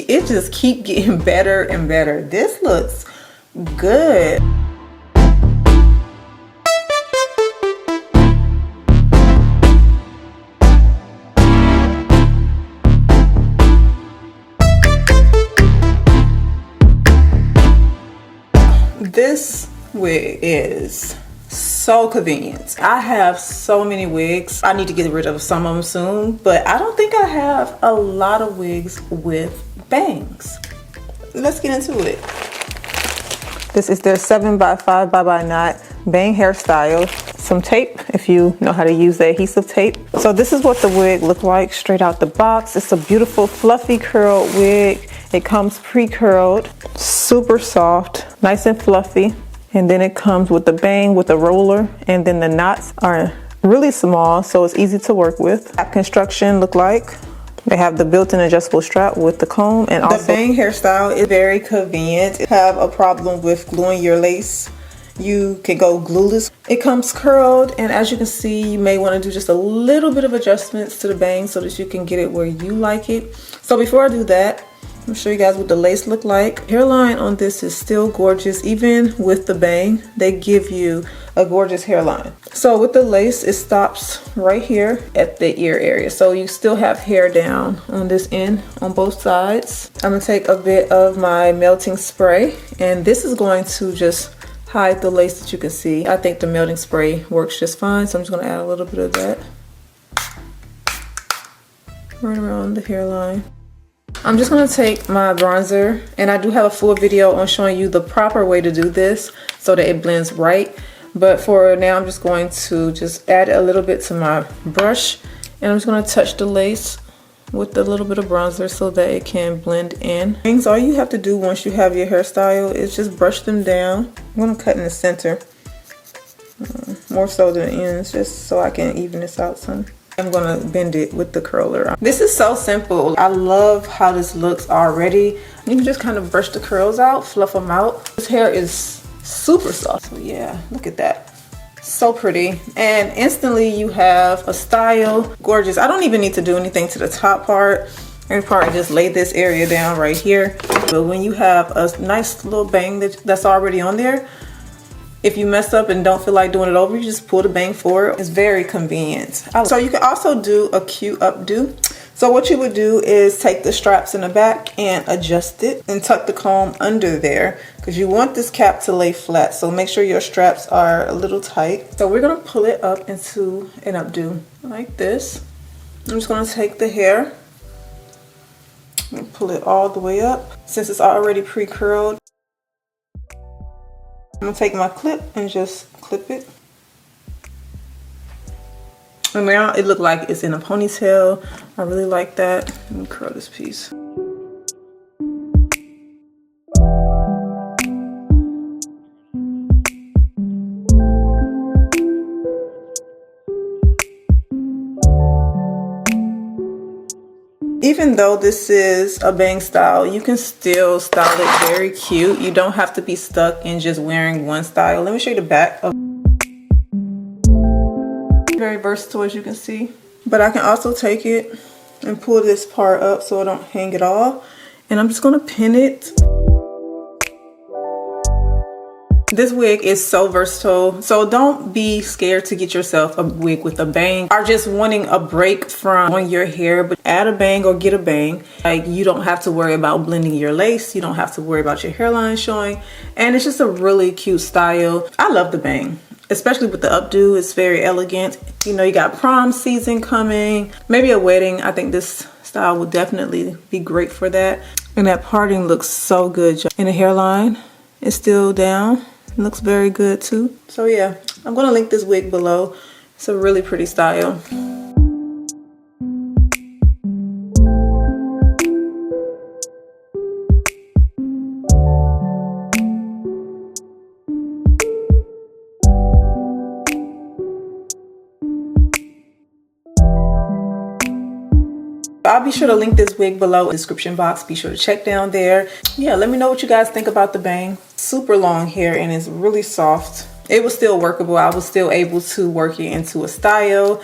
it just keep getting better and better. This looks good. This wig is so convenient. I have so many wigs. I need to get rid of some of them soon, but I don't think I have a lot of wigs with bangs. Let's get into it. This is their 7x5 bye-bye knot bang hairstyle. Some tape, if you know how to use the adhesive tape. So this is what the wig looked like straight out the box. It's a beautiful fluffy curled wig. It comes pre-curled, super soft, nice and fluffy. And then it comes with the bang with a roller, and then the knots are really small, so it's easy to work with. That construction look like. They have the built-in adjustable strap with the comb, and also the bang hairstyle is very convenient. If you have a problem with gluing your lace, you can go glueless. It comes curled, and as you can see, you may want to do just a little bit of adjustments to the bang so that you can get it where you like it. So before I do that, I'm gonna show you guys what the lace look like. Hairline on this is still gorgeous. Even with the bang, they give you a gorgeous hairline. So with the lace, it stops right here at the ear area. So you still have hair down on this end on both sides. I'm gonna take a bit of my melting spray, and this is going to just hide the lace that you can see. I think the melting spray works just fine, so I'm just gonna add a little bit of that right around the hairline. I'm just gonna take my bronzer, and I do have a full video on showing you the proper way to do this so that it blends right. But for now, I'm just going to just add a little bit to my brush, and I'm just gonna touch the lace with a little bit of bronzer so that it can blend in. Things, all you have to do once you have your hairstyle is just brush them down. I'm gonna cut in the center, more so than the ends, just so I can even this out some. I'm gonna bend it with the curler. This is so simple. I love how this looks already. You can just kind of brush the curls out, fluff them out. This hair is super soft. So yeah, look at that. So pretty. And instantly you have a style. Gorgeous. I don't even need to do anything to the top part. I can probably just lay this area down right here. But when you have a nice little bang that's already on there, if you mess up and don't feel like doing it over, you just pull the bang forward. It's very convenient. So you can also do a cute updo. So what you would do is take the straps in the back and adjust it and tuck the comb under there, because you want this cap to lay flat. So make sure your straps are a little tight. So we're gonna pull it up into an updo like this. I'm just gonna take the hair and pull it all the way up. Since it's already pre-curled, I'm gonna take my clip and just clip it. And now it looked like it's in a ponytail. I really like that. Let me curl this piece. Even though this is a bang style, you can still style it very cute. You don't have to be stuck in just wearing one style. Let me show you the back. Very versatile, as you can see. But I can also take it and pull this part up so I don't hang it all. And I'm just gonna pin it. This wig is so versatile, so don't be scared to get yourself a wig with a bang, or just wanting a break from doing your hair, but add a bang or get a bang. Like, you don't have to worry about blending your lace, you don't have to worry about your hairline showing, and it's just a really cute style. I love the bang, especially with the updo. It's very elegant. You know, you got prom season coming, maybe a wedding. I think this style will definitely be great for that. And that parting looks so good. And the hairline is still down. It looks very good too. So yeah, I'm gonna link this wig below. It's a really pretty style. I'll be sure to link this wig below in the description box. Be sure to check down there. Yeah, let me know what you guys think about the bang. Super long hair and it's really soft. It was still workable. I was still able to work it into a style.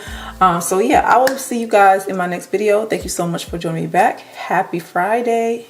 So yeah, I will see you guys in my next video. Thank you so much for joining me back. Happy Friday.